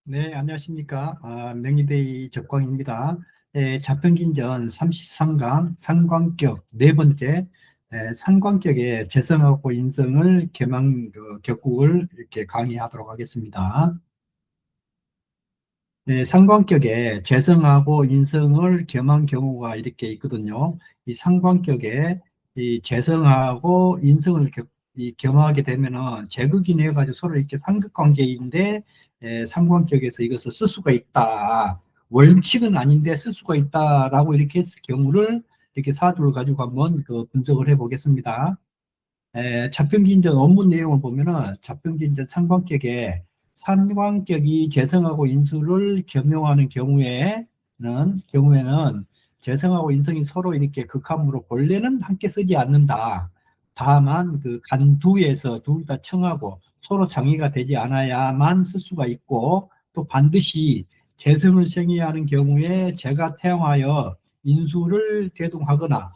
네, 안녕하십니까. 명의대의 적광입니다. 자평긴전 33강 상관격 네 번째, 상관격의 재성하고 인성을 격국을 이렇게 강의하도록 하겠습니다. 상관격에 재성하고 인성을 겸한 경우가 이렇게 있거든요. 이 상관격에 이 재성하고 인성을 겸하게 되면은 제극이 해가지고 서로 이렇게 상극관계인데, 상관격에서 이것을 쓸 수가 있다. 원칙은 아닌데 쓸 수가 있다라고 이렇게 했을 경우를 이렇게 사주를 가지고 한번 그 분석을 해 보겠습니다. 자평진전 원문 내용을 보면은 자평진전 상관격이 재성하고 인수를 겸용하는 경우에는 재성하고 인성이 서로 이렇게 극함으로 본래는 함께 쓰지 않는다. 다만 그 간두에서 둘 다 청하고 서로 장애가 되지 않아야만 쓸 수가 있고, 또 반드시 재성을 생해하는 경우에 재가 태양하여 인수를 대동하거나,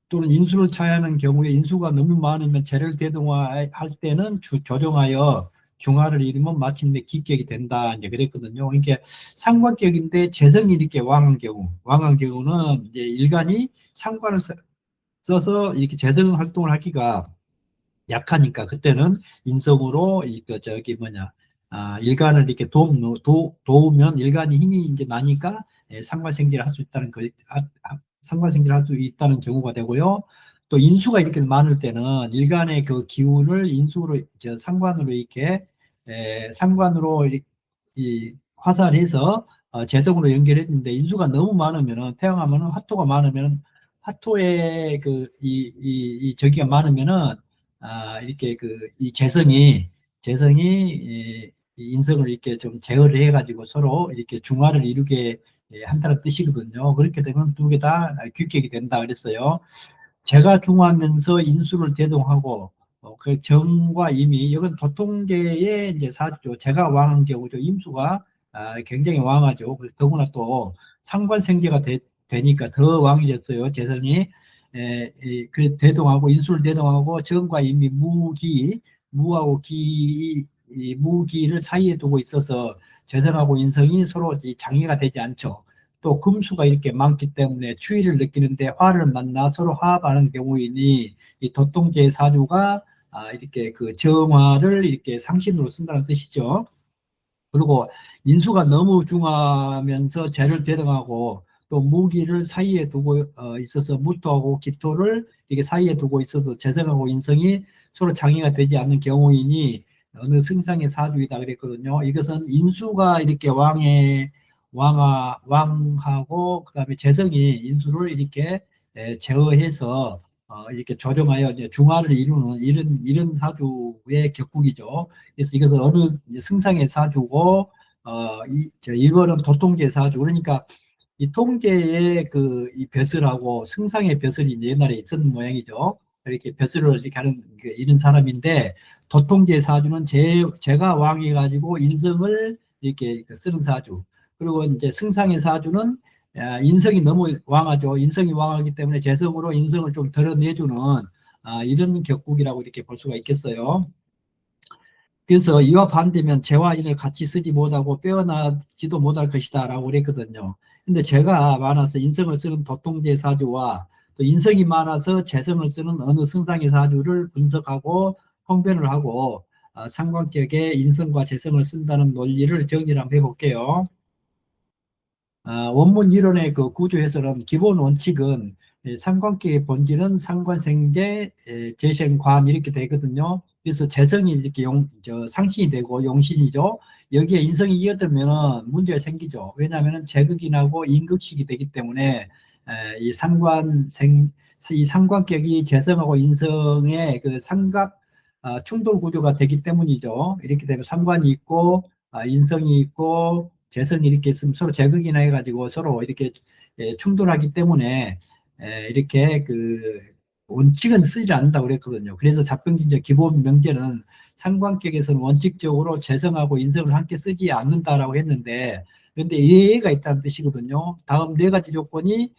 또는 인수를 차지하는 경우에 인수가 너무 많으면 재를 대동할 때는 조정하여 중화를 이루면 마침내 기격이 된다, 이제 그랬거든요. 이게 상관격인데 재성이 이렇게 왕한 경우는 이제 일간이 상관을 써서 이렇게 재성 활동을 하기가 약하니까 그때는 인성으로 이그 저기 뭐냐, 일간을 이렇게 도우면 일간이 힘이 이제 나니까 상관생계를 할 수 있다는 상관생계를 할 수 있다는 경우가 되고요. 또 인수가 이렇게 많을 때는 일간의 그 기운을 인수로 상관으로 이렇게 상관으로 화살해서 재성으로 연결했는데, 인수가 너무 많으면은 태양하면은 화토가 많으면 화토의 이 저기가 많으면은 이렇게 이 재성이 이 인성을 이렇게 좀 제어를 해가지고 서로 이렇게 중화를 이루게 한다는 뜻이거든요. 그렇게 되면 두 개 다 규격이 된다 그랬어요. 제가 중화하면서 인수를 대동하고, 그 정과 임이, 이건 도통계의 이제 사주죠. 제가 왕한 경우죠. 임수가 굉장히 왕하죠. 그래서 더구나 또 상관생계가 되니까 더 왕이 됐어요. 재성이. 그 대동하고, 인수를 대동하고, 정과 임이 무하고 이 무기를 사이에 두고 있어서 재성하고 인성이 서로 장애가 되지 않죠. 또 금수가 이렇게 많기 때문에 추위를 느끼는데 화를 만나 서로 화합하는 경우이니, 이 도통제 사주가 이렇게 그 정화를 이렇게 상신으로 쓴다는 뜻이죠. 그리고 인수가 너무 중하면서 재를 대등하고, 또 무기를 사이에 두고 있어서 무토하고 기토를 이게 사이에 두고 있어서 재성하고 인성이 서로 장애가 되지 않는 경우이니 어느 승상의 사주이다 그랬거든요. 이것은 인수가 이렇게 왕하고 그다음에 재성이 인수를 이렇게 제어해서 이렇게 조정하여 이제 중화를 이루는 이런 사주의 격국이죠. 그래서 이것은 어느 승상의 사주고, 이거는 도통제 사주. 그러니까 이 통제의 이 벼슬하고 승상의 벼슬이 옛날에 있었는 모양이죠. 이렇게 벼슬을 이렇게 하는 이런 사람인데, 도통제 사주는 제가 왕이 가지고 인성을 이렇게 쓰는 사주. 그리고 이제 승상의 사주는 인성이 너무 왕하죠. 인성이 왕하기 때문에 재성으로 인성을 좀 덜어내주는 이런 격국이라고 이렇게 볼 수가 있겠어요. 그래서 이와 반대면 재와 인을 같이 쓰지 못하고 빼어나지도 못할 것이다 라고 그랬거든요. 근데 재가 많아서 인성을 쓰는 도통제 사주와, 또 인성이 많아서 재성을 쓰는 어느 승상의 사주를 분석하고 통변을 하고, 상관격에 인성과 재성을 쓴다는 논리를 정리를 한번 해볼게요. 원문 이론의 그 구조에서는 기본 원칙은 상관계의 본질은 상관생재, 재생관 이렇게 되거든요. 그래서 재성이 이렇게 상신이 되고 용신이죠. 여기에 인성이 이어들면 문제가 생기죠. 왜냐하면 재극인하고 인극식이 되기 때문에 이 이 상관격이 재성하고 인성의 그 삼각 충돌 구조가 되기 때문이죠. 이렇게 되면 상관이 있고 인성이 있고 재성이 이렇게 있으면 서로 제극이나 해가지고 서로 이렇게 충돌하기 때문에 이렇게 원칙은 쓰지 않는다고 그랬거든요. 그래서 자평진적 기본 명제는 상관격에서는 원칙적으로 재성하고 인성을 함께 쓰지 않는다라고 했는데, 그런데 예외가 있다는 뜻이거든요. 다음 네 가지 조건이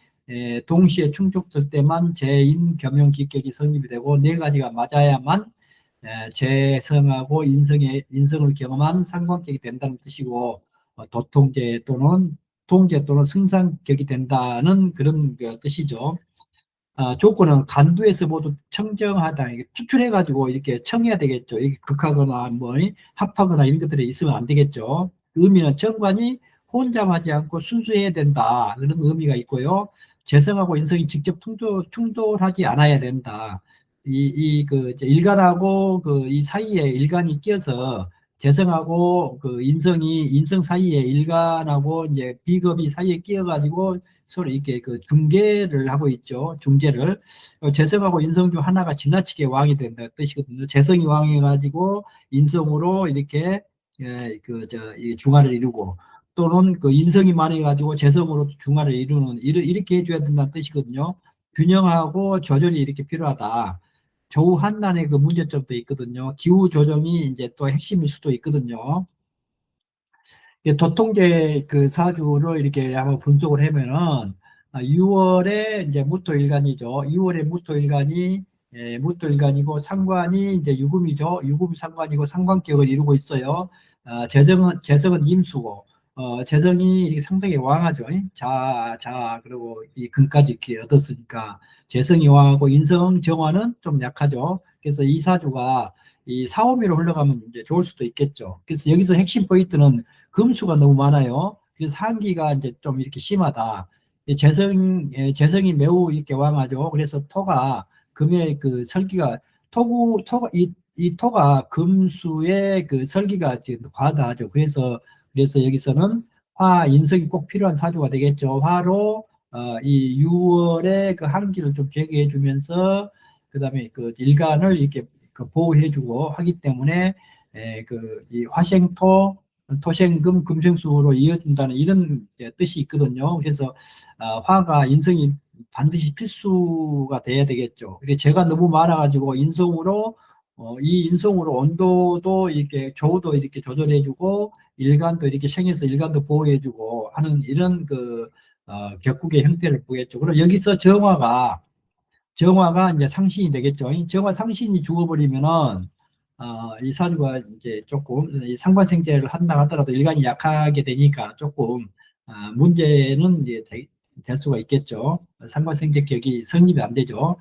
동시에 충족될 때만 재인 겸용 기격이 성립이 되고, 네 가지가 맞아야만 재성하고 인성을 경험한 상관격이 된다는 뜻이고, 동제 또는 승상격이 된다는 그런 그 뜻이죠. 조건은 간두에서 모두 청정하다. 이게 추출해가지고 이렇게 청해야 되겠죠. 이게 극하거나 뭐 합하거나 이런 것들이 있으면 안 되겠죠. 의미는 정관이 혼잡하지 않고 순수해야 된다. 그런 의미가 있고요. 재성하고 인성이 직접 충돌하지 않아야 된다. 그 일간하고 그 이 사이에 일간이 끼어서 재성하고 그 인성 사이에 일간하고 이제 비겁이 사이에 끼어가지고 서로 이렇게 그 중계를 하고 있죠. 중계를. 재성하고 인성 중 하나가 지나치게 왕이 된다 뜻이거든요. 재성이 왕해가지고 인성으로 이렇게 이 중화를 이루고, 또는 그 인성이 많아가지고 재성으로 중화를 이렇게 해줘야 된다는 뜻이거든요. 균형하고 조절이 이렇게 필요하다. 조후 한난의 그 문제점도 있거든요. 기후 조정이 이제 또 핵심일 수도 있거든요. 도통제 그 사주를 이렇게 한번 분석을 하면은 6월에 이제 무토일간이죠. 6월에 무토일간이고 상관이 이제 유금이죠. 유금 상관이고 상관격을 이루고 있어요. 재성은 임수고, 재성이 이렇게 상당히 왕하죠. 그리고 이 금까지 이렇게 얻었으니까 재성이 왕하고 인성 정화는 좀 약하죠. 그래서 이 사주가 이 사오미로 흘러가면 이제 좋을 수도 있겠죠. 그래서 여기서 핵심 포인트는 금수가 너무 많아요. 그래서 한기가 이제 좀 이렇게 심하다. 재성이 매우 이렇게 왕하죠. 그래서 토가 금의 그 설기가 이 토가 금수의 그 설기가 지금 과다하죠. 그래서 여기서는 화 인성이 꼭 필요한 사주가 되겠죠. 화로 이 6월에 그 한기를 좀 제거해 주면서 그다음에 그 일간을 이렇게 그 보호해주고 하기 때문에 이 화생토 토생금 금생수로 이어진다는 이런 뜻이 있거든요. 그래서 화가 인성이 반드시 필수가 돼야 되겠죠. 그래 제가 너무 많아가지고 이 인성으로 온도도 이렇게 조도 이렇게 조절해주고 일간도 이렇게 생해서 일간도 보호해주고 하는 이런 격국의 형태를 보였죠. 그럼 여기서 정화가 이제 상신이 되겠죠. 정화 상신이 죽어버리면은 이 사주가 이제 조금 이 상관생제를 한다 하더라도 일간이 약하게 되니까 조금 문제는 이제 될 수가 있겠죠. 상관생제격이 성립이 안 되죠.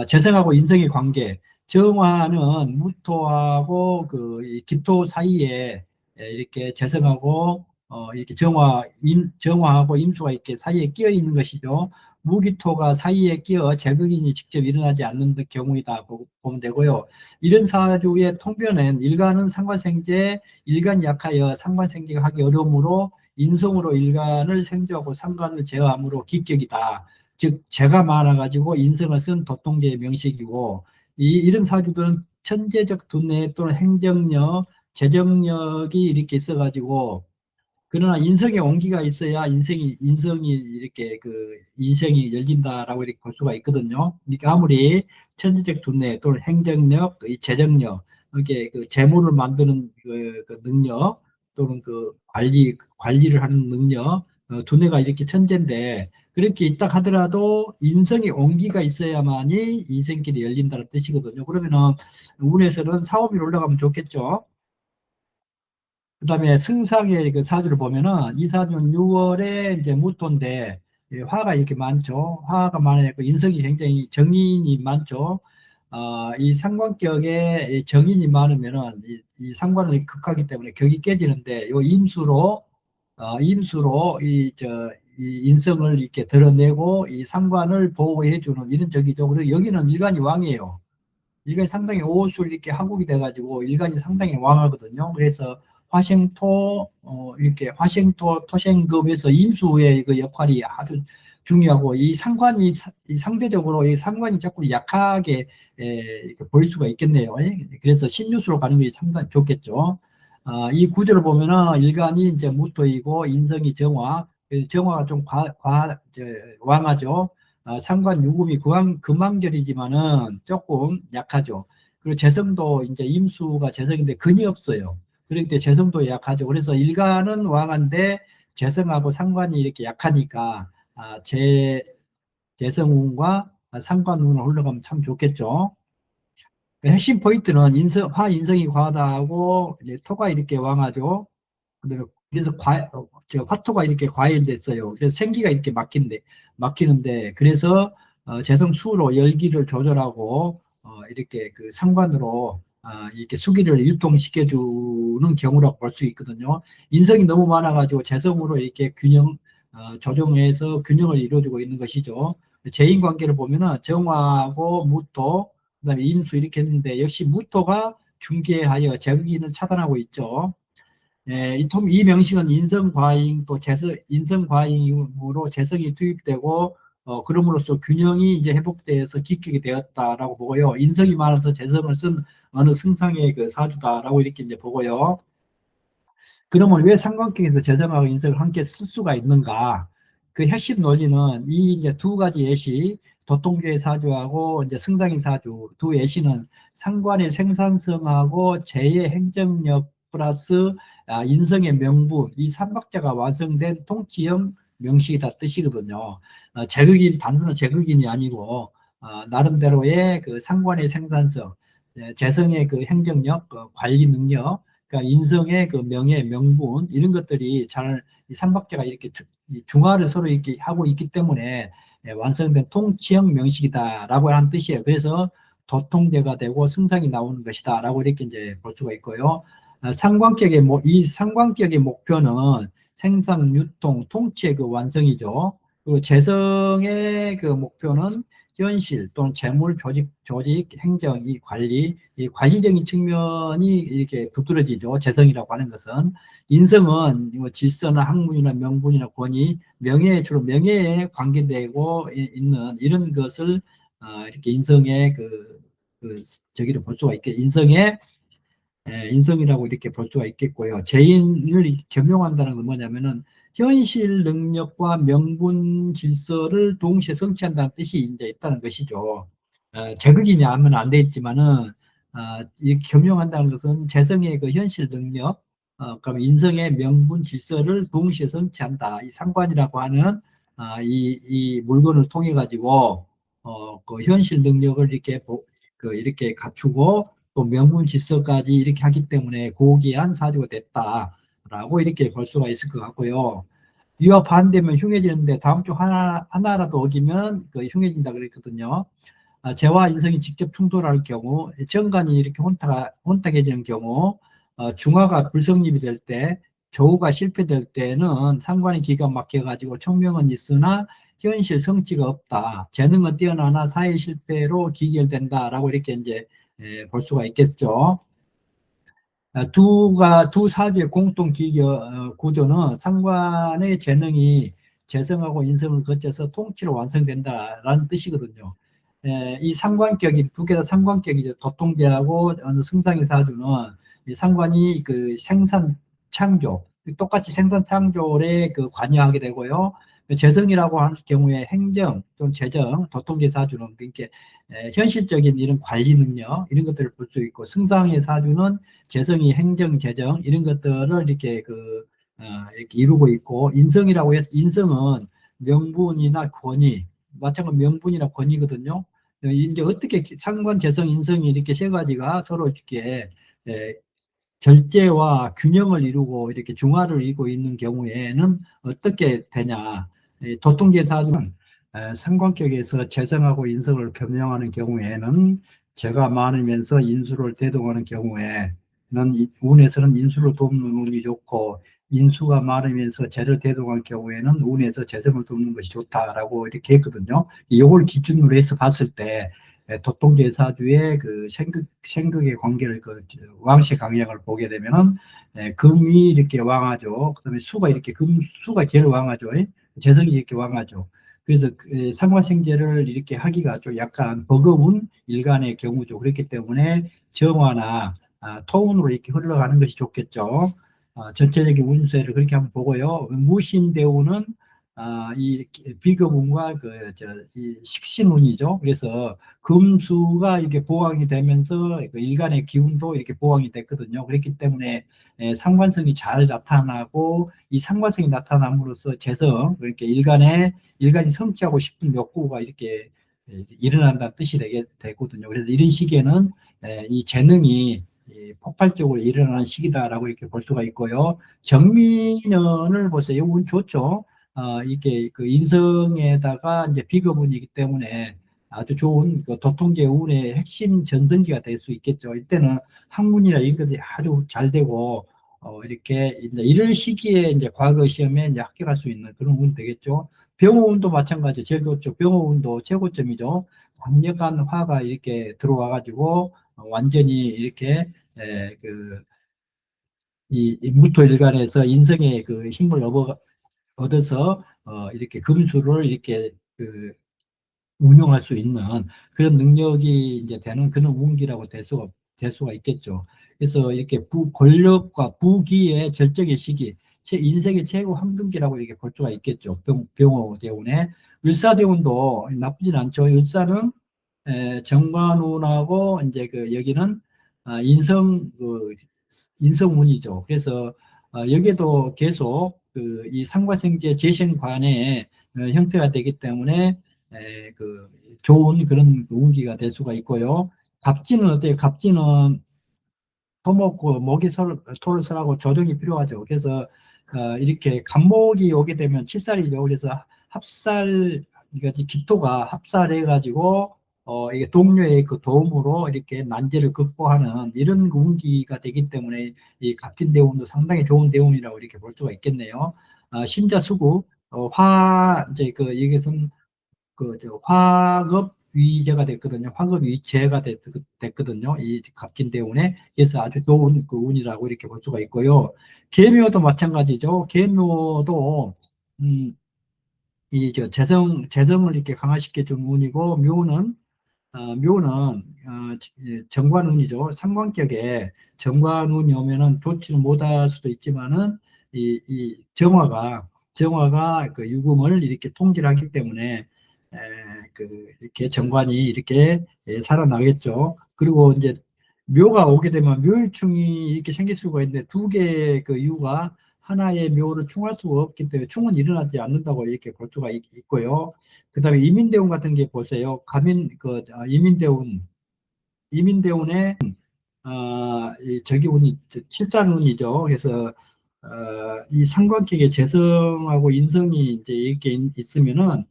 재성하고 인성의 관계. 정화는 무토하고 이 기토 사이에 이렇게 재성하고 이렇게 정화하고 임수가 이렇게 사이에 끼어 있는 것이죠. 무기토가 사이에 끼어 재극인이 직접 일어나지 않는 경우이다 보면 되고요. 이런 사주의 통변은 일간은 상관생제, 일간이 약하여 상관생제가 하기 어려우므로 인성으로 일간을 생조하고 상관을 제어함으로 기격이다. 즉 재가 많아가지고 인성을 쓴 도통제의 명식이고, 이런 사주들은 천재적 두뇌 또는 행정력, 재정력이 이렇게 있어가지고, 그러나 인성의 온기가 있어야 인성이 이렇게 인생이 열린다라고 이렇게 볼 수가 있거든요. 그러니까 아무리 천재적 두뇌 또는 행정력, 이 재정력, 이렇게 재물을 만드는 능력 또는 관리를 하는 능력, 두뇌가 이렇게 천재인데 그렇게 있다 하더라도 인성의 온기가 있어야만이 인생길이 열린다는 뜻이거든요. 그러면은 운에서는 사오미로 올라가면 좋겠죠. 그다음에 승상의 그 사주를 보면은 이 사주는 6월에 이제 무토인데 화가 이렇게 많죠. 화가 많아요. 인성이 굉장히 정인이 많죠. 이 상관격에 이 정인이 많으면은 이 상관을 극하기 때문에 격이 깨지는데 요 임수로 이 인성을 이렇게 드러내고 이 상관을 보호해주는 이런 적이죠. 그리고 여기는 일간이 왕이에요. 일간이 상당히 오술 이렇게 하국이 돼가지고 일간이 상당히 왕하거든요. 그래서 이렇게 화생토 토생금에서 임수의 그 역할이 아주 중요하고 이 상대적으로 이 상관이 자꾸 약하게 이렇게 보일 수가 있겠네요. 그래서 신유수로 가는 것이 상당히 좋겠죠. 이 구조를 보면은 일간이 이제 무토이고 인성이 정화가 좀 왕하죠. 상관 유금이 금왕절이지만은 조금 약하죠. 그리고 재성도 이제 임수가 재성인데 근이 없어요. 그렇기 때문에 재성도 약하죠. 그래서 일간은 왕한데 재성하고 상관이 이렇게 약하니까 재성운과 상관운을 올라가면 참 좋겠죠. 핵심 포인트는 화인성이 과다하고 이제 토가 이렇게 왕하죠. 그래서 화토가 이렇게 과열됐어요. 그래서 생기가 이렇게 막히는데 그래서 재성 수로 열기를 조절하고 이렇게 그 상관으로 이렇게 수기를 유통시켜 주는 경우라고 볼 수 있거든요. 인성이 너무 많아가지고 재성으로 이렇게 조정해서 균형을 이루어주고 있는 것이죠. 재인 관계를 보면은 정화하고 무토, 그다음에 임수 이렇게 했는데 역시 무토가 중개하여 재극인을 차단하고 있죠. 예, 이 명식은 인성과잉 또 인성과잉으로 재성이 투입되고 그럼으로써 균형이 이제 회복돼서 기뀌게 되었다라고 보고요. 인성이 많아서 재성을 쓴 어느 승상의 그 사주다라고 이렇게 이제 보고요. 그러면 왜 삼각형에서 재정하고 인성을 함께 쓸 수가 있는가? 그 핵심 논리는 이 이제 두 가지 예시, 도통주의 사주하고 이제 승상의 사주 두 예시는 상관의 생산성하고 재의 행정력 플러스 인성의 명분, 이 삼박자가 완성된 통치형 명식이다 뜻이거든요. 단순한 제극인이 아니고 나름대로의 그 상관의 생산성, 재성의 그 행정력, 그 관리 능력, 그러니까 인성의 그 명예, 명분 이런 것들이 이 삼박자가 이렇게 중화를 서로 이렇게 하고 있기 때문에 완성된 통치형 명식이다라고 하는 뜻이에요. 그래서 도통제가 되고 승상이 나오는 것이다라고 이렇게 이제 볼 수가 있고요. 이 상관격의 목표는 생산, 유통, 통치의 그 완성이죠. 그리고 재성의 그 목표는 현실 또는 재물, 조직, 행정, 이 관리적인 측면이 이렇게 두드러지죠. 재성이라고 하는 것은. 인성은 뭐 질서나 학문이나 명분이나 권위, 주로 명예에 관계되고 있는 이런 것을 이렇게 인성의 저기를 볼 수가 인성의 인성이라고 이렇게 볼 수가 있겠고요. 재인을 겸용한다는 건 뭐냐면은 현실 능력과 명분 질서를 동시에 성취한다는 뜻이 이제 있다는 것이죠. 제극인이 하면 안 되겠지만은 이렇게 겸용한다는 것은 재성의 그 현실 능력, 그럼 인성의 명분 질서를 동시에 성취한다. 이 상관이라고 하는 이 물건을 통해 가지고 그 현실 능력을 이렇게 갖추고 또 명문 질서까지 이렇게 하기 때문에 고귀한 사주가 됐다라고 이렇게 볼 수가 있을 것 같고요. 이와 반대면 흉해지는데 다음 주 하나라도 어기면 그 흉해진다 그랬거든요. 재와 인성이 직접 충돌할 경우, 정관이 이렇게 혼탁해지는 경우, 중화가 불성립이 될 때, 조우가 실패될 때는 상관이 기가 막혀가지고 총명은 있으나 현실 성취가 없다. 재능은 뛰어나나 사회 실패로 기결된다라고 이렇게 이제 볼 수가 있겠죠. 두 사주의 공통 구조는 상관의 재능이 재성하고 인성을 거쳐서 통치로 완성된다라는 뜻이거든요. 이 상관격이 두 개 다 상관격이죠. 도통제하고 어느 승상의 사주는 이 상관이 그 생산 창조, 똑같이 생산 창조에 그 관여하게 되고요. 재성이라고 하는 경우에 행정 또는 재정, 도통제 사주는 그렇게 현실적인 이런 관리 능력 이런 것들을 볼 수 있고, 승상의 사주는 재성이 행정, 재정 이런 것들을 이렇게 이루고 있고, 인성이라고 해서 인성은 명분이나 권위, 마찬가지로 명분이나 권위거든요. 이제 어떻게 상관, 재성, 인성이 이렇게 세 가지가 서로 이렇게 절제와 균형을 이루고 이렇게 중화를 이루고 있는 경우에는 어떻게 되냐. 도통제 사주는 상관격에서 재성하고 인성을 겸용하는 경우에는 재가 많으면서 인수를 대동하는 경우에는 운에서는 인수를 돕는 운이 좋고, 인수가 많으면서 재를 대동할 경우에는 운에서 재성을 돕는 것이 좋다라고 이렇게 했거든요. 이걸 기준으로 해서 봤을 때 도통제 사주의 그 생극의 관계를 왕시 강약을 보게 되면은 금이 이렇게 왕하죠. 그다음에 수가 제일 왕하죠. 재성이 이렇게 왕하죠. 그래서 상관생제를 이렇게 하기가 좀 약간 버거운 일간의 경우죠. 그렇기 때문에 정화나 토운으로 이렇게 흘러가는 것이 좋겠죠. 전체적인 운세를 그렇게 한번 보고요. 무신대우는 이 비금운과 이 식신운이죠. 그래서 금수가 이렇게 보강이 되면서 그 일간의 기운도 이렇게 보강이 됐거든요. 그렇기 때문에 상관성이 잘 나타나고, 이 상관성이 나타남으로써 재성, 이렇게 일간이 성취하고 싶은 욕구가 이렇게 일어난다는 뜻이 되거든요. 그래서 이런 시기에는 이 재능이 폭발적으로 일어나는 시기다라고 이렇게 볼 수가 있고요. 정민년을 보세요. 운 좋죠. 이게 그 인성에다가 이제 비거분이기 때문에 아주 좋은 그 도통제 운의 핵심 전성기가 될 수 있겠죠. 이때는 학문이나 이런 것들이 아주 잘 되고, 이렇게 이제 이런 시기에 이제 과거 시험에 이제 합격할 수 있는 그런 운이 되겠죠. 병호운도 마찬가지, 제일 좋죠. 병호운도 최고점이죠. 강력한 화가 이렇게 들어와가지고 완전히 이렇게 그 이 무토일간에서 인성의 그 힘을 얻어서 이렇게 금수를 이렇게 그 운용할 수 있는 그런 능력이 이제 되는 그런 운기라고 될 수가 있겠죠. 그래서 이렇게 권력과 부귀의 절정의 시기, 제 인생의 최고 황금기라고 이렇게 볼 수가 있겠죠. 병호 대운에. 을사대운도 나쁘진 않죠. 을사는 정관운하고 이제 그 여기는 인성운이죠. 그래서 여기에도 계속 그 이 상관생제 재생관의 형태가 되기 때문에 그 좋은 그런 운기가 될 수가 있고요. 갑진은 어때요? 갑진은 토목고 목이 토를 설하고 조정이 필요하죠. 그래서 이렇게 간목이 오게 되면 칠살이죠. 그래서 합살, 그러니까 기토가 합살해 가지고 이게 동료의 그 도움으로 이렇게 난제를 극복하는 이런 운기가 되기 때문에 이 갑진 대운도 상당히 좋은 대운이라고 이렇게 볼 수가 있겠네요. 신자수구 이제 그 이것은 저 화급 위제가 됐거든요. 화급 위제가 됐거든요. 이 값진 대운에. 그래서 아주 좋은 그 운이라고 이렇게 볼 수가 있고요. 계묘도 마찬가지죠. 계묘도, 저 재성을 이렇게 강화시켜 준 운이고, 묘는 정관운이죠. 상관격에 정관운이 오면은 좋지는 못할 수도 있지만은 이 정화가 그 유금을 이렇게 통질하기 때문에 이렇게 정관이 이렇게 살아나겠죠. 그리고 이제 묘가 오게 되면 묘유충이 이렇게 생길 수가 있는데 두 개의 그 유가 하나의 묘를 충할 수가 없기 때문에 충은 일어나지 않는다고 이렇게 볼 수가 있고요. 그 다음에 이민대운 같은 게 보세요. 이민대운에, 저기 운이, 칠산운이죠. 그래서, 이 삼관격의 재성하고 인성이 이제 이렇게 있으면은,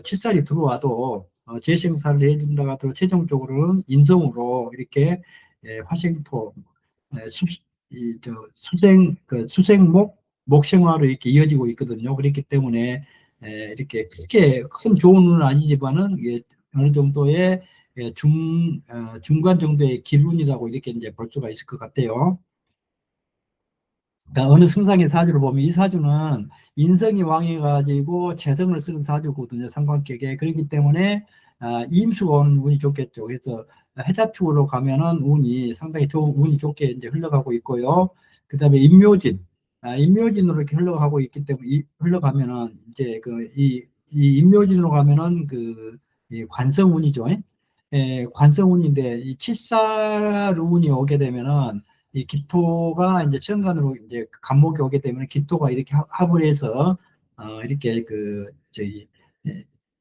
칠살이 들어와도, 재생살을 해준다고 하더라도 최종적으로는 인성으로 이렇게, 화생토, 수생목, 목생화로 이렇게 이어지고 있거든요. 그렇기 때문에 이렇게 크게 큰 좋은 운은 아니지만은 이게 어느 정도의 중간 정도의 기운이라고 이렇게 이제 볼 수가 있을 것 같아요. 그러니까 어느 승상의 사주를 보면 이 사주는 인성이 왕해가지고 재성을 쓰는 사주거든요. 상관격에. 그렇기 때문에 임수가 오는 운이 좋겠죠. 그래서 해자축으로 가면은 상당히 좋은 운이 좋게 이제 흘러가고 있고요. 그 다음에 임묘진으로 이렇게 흘러가고 있기 때문에 흘러가면은 이제 이 임묘진으로 가면은 이 관성운이죠. 관성운인데 이 칠살운이 오게 되면은 이 기토가 이제 천간으로 이제 간목이 오게 되면 기토가 이렇게 합을 해서 이렇게 저기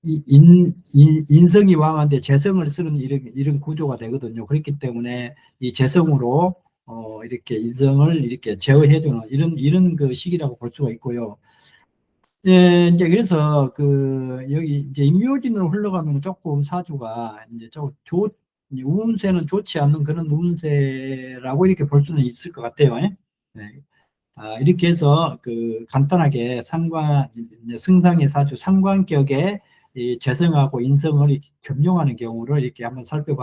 인성이 왕한데 재성을 쓰는 이런 구조가 되거든요. 그렇기 때문에 이 재성으로 이렇게 인성을 이렇게 제어해주는 이런 그 시기라고 볼 수가 있고요. 이제 그래서 여기 이제 임묘진으로 흘러가면 조금 사주가 이제 운세는 좋지 않는 그런 운세라고 이렇게 볼 수는 있을 것 같아요. 예? 네. 이렇게 해서 간단하게 이제 승상의 사주 상관격에 이 재성하고 인성을 겸용하는 경우를 이렇게 한번 살펴봤습니다.